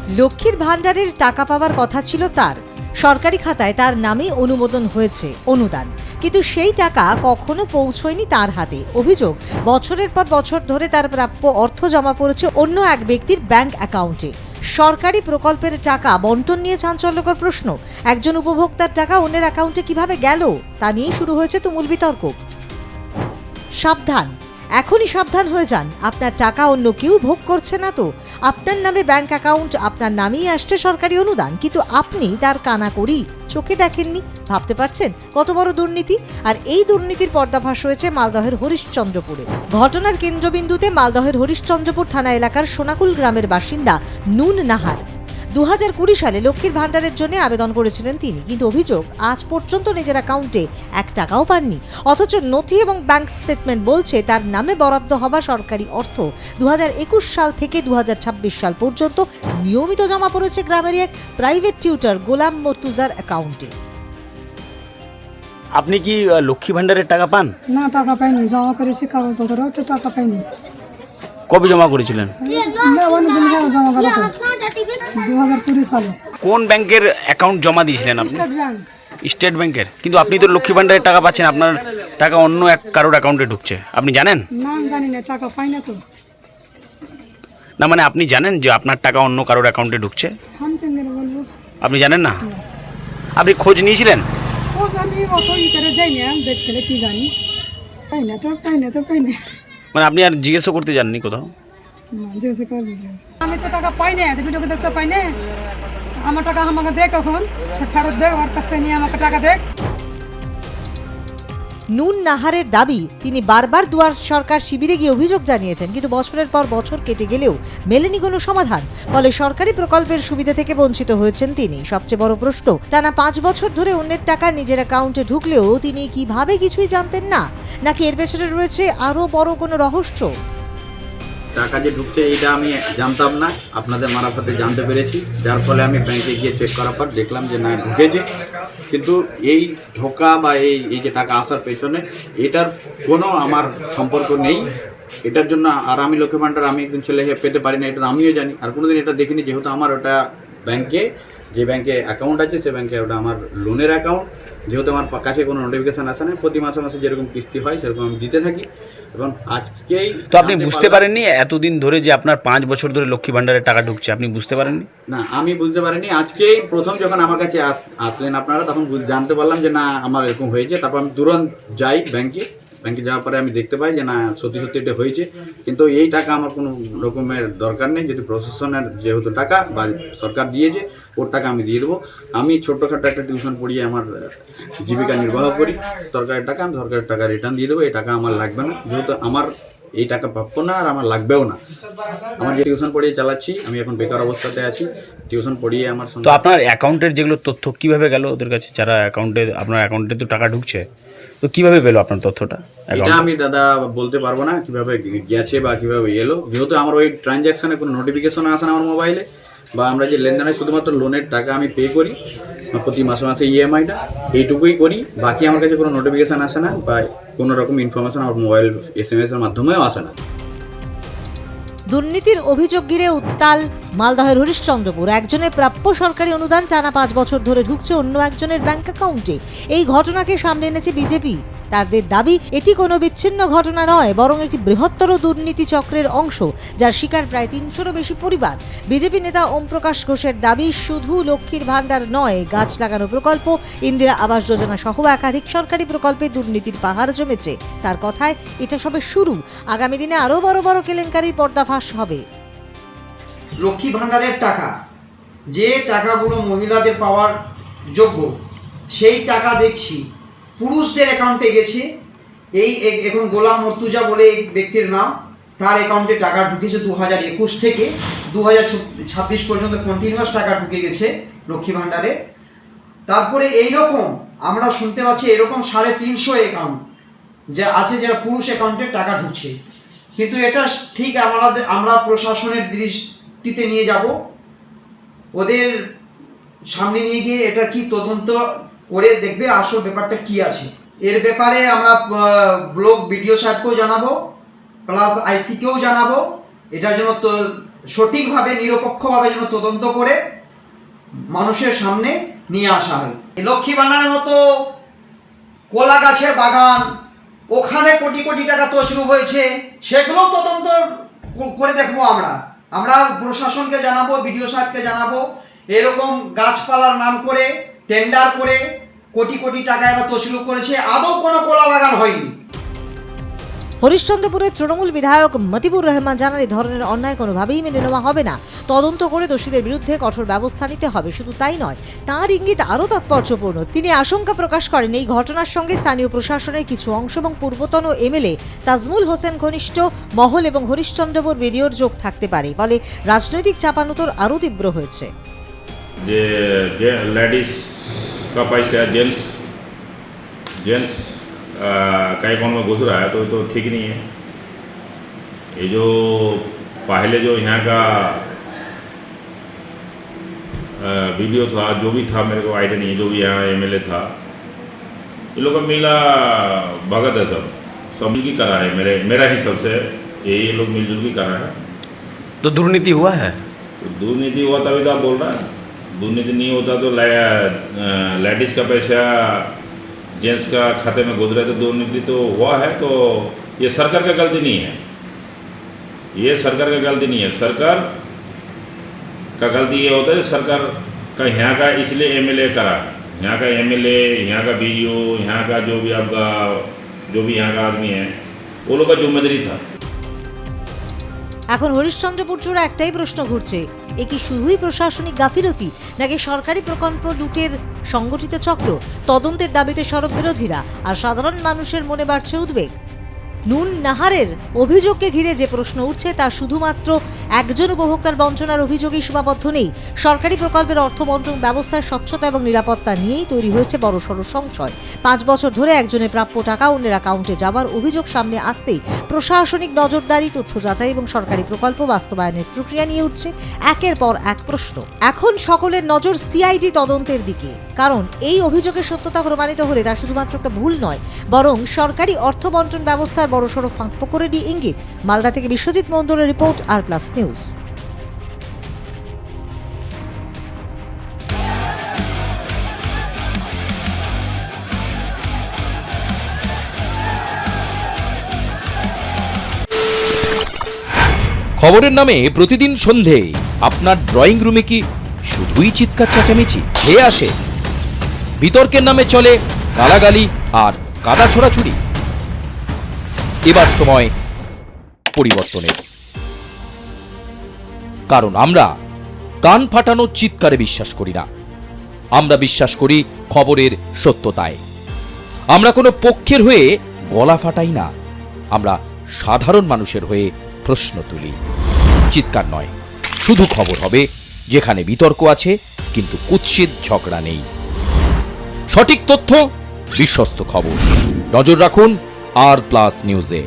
লক্ষ্মীর ভান্ডারের টাকা পাওয়ার কথা ছিল তার, সরকারি খাতায় তার নামে অনুমোদন হয়েছে অনুদান, কিন্তু সেই টাকা কখনো পৌঁছয়নি তার হাতে। অভিযোগ, বছরের পর বছর ধরে তার প্রাপ্য অর্থ জমা পড়েছে অন্য এক ব্যক্তির ব্যাংক অ্যাকাউন্টে। সরকারি প্রকল্পের টাকা বন্টন নিয়ে চাঞ্চল্যকর প্রশ্ন। একজন উপভোক্তার টাকা অন্যের অ্যাকাউন্টে কিভাবে গেল তা নিয়েই শুরু হয়েছে তুমুল বিতর্ক। সাবধান, এখনই সাবধান হয়ে যান। আপনার টাকা অন্য কেউ ভোগ করছে না তো। আপনার নামে ব্যাংক অ্যাকাউন্ট, আপনার নামেই আসছে সরকারি অনুদান, কিন্তু আপনি তার কানাকড়ি চোখে দেখেননি। ভাবতে পারছেন কত বড় দুর্নীতি? আর এই দুর্নীতির পর্দাফাশ হয়েছে মালদহের হরিশ্চন্দ্রপুরে। ঘটনার কেন্দ্রবিন্দুতে মালদহের হরিশ্চন্দ্রপুর থানা এলাকার সোনাকুল গ্রামের বাসিন্দা নুন নাহার। 2020 সালে লক্ষ্মীর ভান্ডারের জন্য আবেদন করেছিলেন তিনি, কিন্তু অভিযোগ আজ পর্যন্ত নিজের অ্যাকাউন্টে 1 টাকাও পাননি। অথচ নথি এবং ব্যাংক স্টেটমেন্ট বলছে তার নামে বরাদ্দ হওয়া সরকারি অর্থ 2021 সাল থেকে 2026 সাল পর্যন্ত নিয়মিত জমা পড়েছে গ্রামের এক প্রাইভেট টিউটর গোলাম মর্তুজার অ্যাকাউন্টে। আপনি কি লক্ষ্মী ভান্ডারের টাকা পান? না, টাকা পাইনি, জমা করেছি কাগজপত্র, ওটা টাকা পাইনি। কবে জমা করেছিলেন? অনেকদিন হলো জমা করা, 2020 সালে। কোন ব্যাংকের অ্যাকাউন্ট জমা দিয়েছিলেন আপনি? State bank. স্টেট ব্যাংকের। কিন্তু আপনি তো লক্ষ্মী ভান্ডারের টাকা পাচ্ছেন, আপনার টাকা অন্য এক কারোর অ্যাকাউন্টে ঢুকছে, আপনি জানেন নাম জানি না, টাকা পাই না তো। না, মানে আপনি জানেন যে আপনার টাকা অন্য কারোর অ্যাকাউন্টে ঢুকছে? আমি কেন বলবো? আপনি জানেন না? আপনি খোঁজ নিয়েছিলেন? আমি অত করে যাই না, দেখছিলে কি জানি, পাই না তো, পাই না তো, পাই না। মানে আপনি আর জিজ্ঞেসও করতে যাননি কোথাও? জিজ্ঞেস করবি, আমি তো টাকা পাই না, ভিডিওকে দেখতে পাই না। আমার টাকা আমাকে দেখ, এখন ফেরত দেখ, আমার কাছ থেকে নিয়ে আমাকে টাকা দেখ। নুন নাহারের দাবি, তিনি বারবার দুয়ার সরকার শিবিরে গিয়ে অভিযোগ জানিয়েছেন, কিন্তু বছরের পর বছর কেটে গেলেও মেলেনি কোনো সমাধান। ফলে সরকারি প্রকল্পের সুবিধা থেকে বঞ্চিত হয়েছেন তিনি। সবচেয়ে বড় প্রশ্ন, টানা 5 বছর ধরে অন্যের টাকা নিজের অ্যাকাউন্টে ঢুকলেও তিনি কিভাবে কিছুই জানতেন না, নাকি এর পেছনে রয়েছে আরও বড় কোনো রহস্য? টাকা যে ঢুকছে এটা আমি জানতাম না, আপনাদের মারফতে জানতে পেরেছি, যার ফলে আমি ব্যাংকে গিয়ে চেক করার পর দেখলাম যে না, ঢুকেছে। কিন্তু এই ঢোকা বা এই যে টাকা আসার পেছনে এটার কোনো আমার সম্পর্ক নেই। এটার জন্য আর আমি লক্ষ্মী ভান্ডার আমি একজন ছেলে পেতে পারি না, এটা আমিও জানি। আর কোনোদিন এটা দেখিনি, যেহেতু আমার ওটা ব্যাংকে, যে ব্যাংকে অ্যাকাউন্ট আছে সে ব্যাংকে ওটা আমার লোনের অ্যাকাউন্ট। যেহেতু আমার কাছে কোনো নোটিফিকেশান আসে না, প্রতি মাসে মাসে যেরকম কিস্তি হয় সেরকম আমি দিতে থাকি। এবং আজকেই তো আপনি বুঝতে পারেননি এতদিন ধরে যে আপনার 5 বছর ধরে লক্ষ্মী ভান্ডারের টাকা ঢুকছে, আপনি বুঝতে পারেননি? না, আমি বুঝতে পারিনি। আজকেই প্রথম যখন আমার কাছে আসলেন আপনারা, তখন জানতে পারলাম যে না, আমার এরকম হয়েছে। তারপর আমি তুরন্ত যাই ব্যাংকে যাওয়ার পরে আমি দেখতে পাই যে না, সত্যি সত্যি এটা হয়েছে। কিন্তু এই টাকা আমার কোনো রকমের দরকার নেই, যদি প্রশাসনের যেহেতু টাকা বা সরকার দিয়েছে ওর টাকা আমি দিয়ে দেবো। আমি ছোট্টখাটো একটা টিউশন পড়িয়ে আমার জীবিকা নির্বাহ করি, সরকারের টাকা আমি সরকারের টাকা রিটার্ন দিয়ে দেবো। এই টাকা আমার লাগবে না, যেহেতু আমার এই টাকা প্রাপ্য না, আর আমার লাগবেও না। আমার যে টিউশন পড়িয়ে চালাচ্ছি, আমি এখন বেকার অবস্থাতে আছি, টিউশন পড়িয়ে আমার তো আপনার অ্যাকাউন্টের যেগুলো তথ্য কিভাবে গেল ওদের কাছে, যারা অ্যাকাউন্টে, আপনার অ্যাকাউন্টে তো টাকা ঢুকছে, তো কিভাবে পেলো আপনার তথ্যটা? এটা আমি দাদা বলতে পারবো না কিভাবে গেছে বা কিভাবে এলো, যেহেতু আমার ওই ট্রানজ্যাকশানে কোনো নোটিফিকেশন আসে না আমার মোবাইলে, বা আমরা যে লেনদেন হয় শুধুমাত্র লোনের টাকা আমি পে করি প্রতি মাসে মাসে ইএমআইটা, এইটুকুই করি। বাকি আমার কাছে কোনো নোটিফিকেশান আসে না বা কোনো রকম ইনফরমেশন আমার মোবাইল SMS এর মাধ্যমেও আসে না। দুর্নীতির অভিযোগ ঘিরে উত্তাল মালদহের হরিশ্চন্দ্রপুর। একজনের প্রাপ্য সরকারি অনুদান টানা 5 বছর ধরে ঢুকছে অন্য একজনের ব্যাংক অ্যাকাউন্টে। এই ঘটনাকে সামনে এনেছে বিজেপি। তাদের দাবি, এটি কোনো বিচ্ছিন্ন ঘটনা নয়, বরং একটি বৃহত্তর দুর্নীতি চক্রের অংশ, যার শিকার প্রায় 300-রও বেশি পরিবার। বিজেপি নেতা ওম প্রকাশ ঘোষের দাবি, শুধু লক্ষ্মীর ভান্ডার নয়, গাছ লাগানো প্রকল্প, ইন্দিরা আবাস যোজনা সহ একাধিক সরকারি প্রকল্পে দুর্নীতির পাহাড় জমেছে। তার কথায় এটা সবে শুরু, আগামী দিনে আরও বড় বড় কেলেঙ্কারির পর্দাফাশ হবে। লক্ষ্মী ভান্ডারের টাকা, যে টাকাগুলো মহিলাদের পাওয়ার যোগ্য, সেই টাকা দেখছি পুরুষদের অ্যাকাউন্টে গেছে। এই এখন গোলাম মর্তুজা বলে এই ব্যক্তির নাম, তার অ্যাকাউন্টে টাকা ঢুকেছে 2021 থেকে 2026 পর্যন্ত কন্টিনিউয়াস টাকা ঢুকে গেছে লক্ষ্মী ভান্ডারে। তারপরে এইরকম আমরা শুনতে পাচ্ছি এরকম 350 অ্যাকাউন্ট যা আছে, যারা পুরুষ অ্যাকাউন্টে টাকা ঢুকছে। কিন্তু এটা ঠিক আমরা প্রশাসনের দৃষ্টিতে নিয়ে যাব, ওদের সামনে নিয়ে গিয়ে এটা কি তদন্ত করে দেখবে আসল ব্যাপারটা কি আছে। এর ব্যাপারে আমরা ব্লক বিডিও সাহেবকেও জানাবো, প্লাস আইসিকেও জানাবো, এটার জন্য তো সঠিকভাবে নিরপেক্ষভাবে যেন তদন্ত করে মানুষের সামনে নিয়ে আসা হয়। লক্ষ্মী ভান্ডারের মতো কলা গাছের বাগান, ওখানে কোটি কোটি টাকা তছরূপ হয়েছে, সেগুলোও তদন্ত করে দেখবো। আমরা প্রশাসনকে জানাবো, বিডিও সাহেবকে জানাবো, এরকম গাছপালার নাম করে টেন্ডার করে কোটি কোটি টাকা এরা তছরূপ করেছে, আদৌ কোনো কলা বাগান হয়নি। হরিশ্চন্দ্রপুরের তৃণমূল বিধায়ক মতিবুর রহমান জানান, এই ধরনের অন্যায় কোনোভাবেই মেনে নেওয়া হবে না। তদন্ত করে দোষীদের বিরুদ্ধে কঠোর ব্যবস্থা নিতে হবে। শুধু তাই নয়, তাঁর ইঙ্গিত আরও তাৎপর্যপূর্ণ। তিনি আশঙ্কা প্রকাশ করেন, এই ঘটনার সঙ্গে স্থানীয় প্রশাসনের কিছু অংশ এবং পূর্বতন এমএলএ তাজমুল হোসেন ঘনিষ্ঠ মহল এবং হরিশ্চন্দ্রপুর বিডিওর যোগ থাকতে পারে। ফলে রাজনৈতিক চাপানোতর আরও তীব্র হয়েছে। যে लेडीज का पैसा जेंट्स का अकाउंट में घुस रहा है तो ठीक नहीं है। ये जो पहले जो यहाँ का वीडियो था, जो भी था मेरे को आइडिया नहीं है, जो भी यहाँ एमएलए था, ये लोग का मिला भगत है, सब मिल की करा है। मेरा हिसाब से ये लोग मिलजुल की करा है। तो दुर्नीति हुआ है? तो दुर्नीति हुआ तभी तो आप बोल रहे हैं। दुर्नीति नहीं होता तो लेडीज़ का पैसा जेंट्स का खाते में गुजरा तो दुर्नीति तो हुआ है। तो ये सरकार का गलती नहीं है, ये सरकार का गलती नहीं है। सरकार का गलती ये होता है सरकार का यहाँ का इसलिए एमएलए करा है, यहाँ का एमएलए, यहाँ का बीडीओ, यहाँ का जो भी आपका जो भी यहाँ का आदमी है, वो लोग का जिम्मेदारी था। এখন হরিশ্চন্দ্রপুর জুড়ে একটাই প্রশ্ন ঘুরছে, এ কি শুধুই প্রশাসনিক গাফিলতি, নাকি সরকারি প্রকল্প লুটের সংগঠিত চক্র? তদন্তের দাবিতে সরব বিরোধীরা, আর সাধারণ মানুষের মনে বাড়ছে উদ্বেগ। নুন নাহারের অভিযোগকে ঘিরে যে প্রশ্ন উঠছে তা শুধুমাত্র একজন উপভোক্তার বঞ্চনার অভিযোগেই সীমাবদ্ধ নেই। সরকারি প্রকল্পের অর্থ বন্টন ব্যবস্থায় স্বচ্ছতা এবং নিরাপত্তা নিয়েই তৈরি হয়েছে বড়সড় সংশয়। 5 বছর ধরে একজনের প্রাপ্য টাকা অন্যের অ্যাকাউন্টে যাওয়ার অভিযোগ সামনে আসতেই প্রশাসনিক নজরদারি, তথ্য যাচাই এবং সরকারি প্রকল্প বাস্তবায়নের প্রক্রিয়া নিয়ে উঠছে একের পর এক প্রশ্ন। এখন সকলের নজর সিআইডি তদন্তের দিকে, কারণ এই অভিযোগের সত্যতা প্রমাণিত হলে তা শুধুমাত্র একটা ভুল নয়, বরং সরকারি অর্থ বন্টন ব্যবস্থার বড়সড় ফাঁকফোকরেরই ইঙ্গিত। মালদা থেকে বিশ্বজিৎ মণ্ডলের রিপোর্ট, আর প্লাস নিউজ। খবরের নামে প্রতিদিন সন্ধে আপনার ড্রয়িং রুমে কি শুধুই চিৎকার চেঁচামেচি খেয়ে আসে? বিতর্কের নামে চলে গালাগালি আর কাদা ছোড়াছুড়ি। এবার সময় পরিবর্তনের, কারণ আমরা কান ফাটানো চিৎকারে বিশ্বাস করি না। আমরা বিশ্বাস করি খবরের সত্যতায়। আমরা কোনো পক্ষের হয়ে গলা ফাটাই না, আমরা সাধারণ মানুষের হয়ে প্রশ্ন তুলি। চিৎকার নয়, শুধু খবর হবে যেখানে বিতর্ক আছে কিন্তু কুৎসিত ঝগড়া নেই। সঠিক তথ্য, বিশ্বস্ত খবর। নজর রাখুন আর প্লাস নিউজে।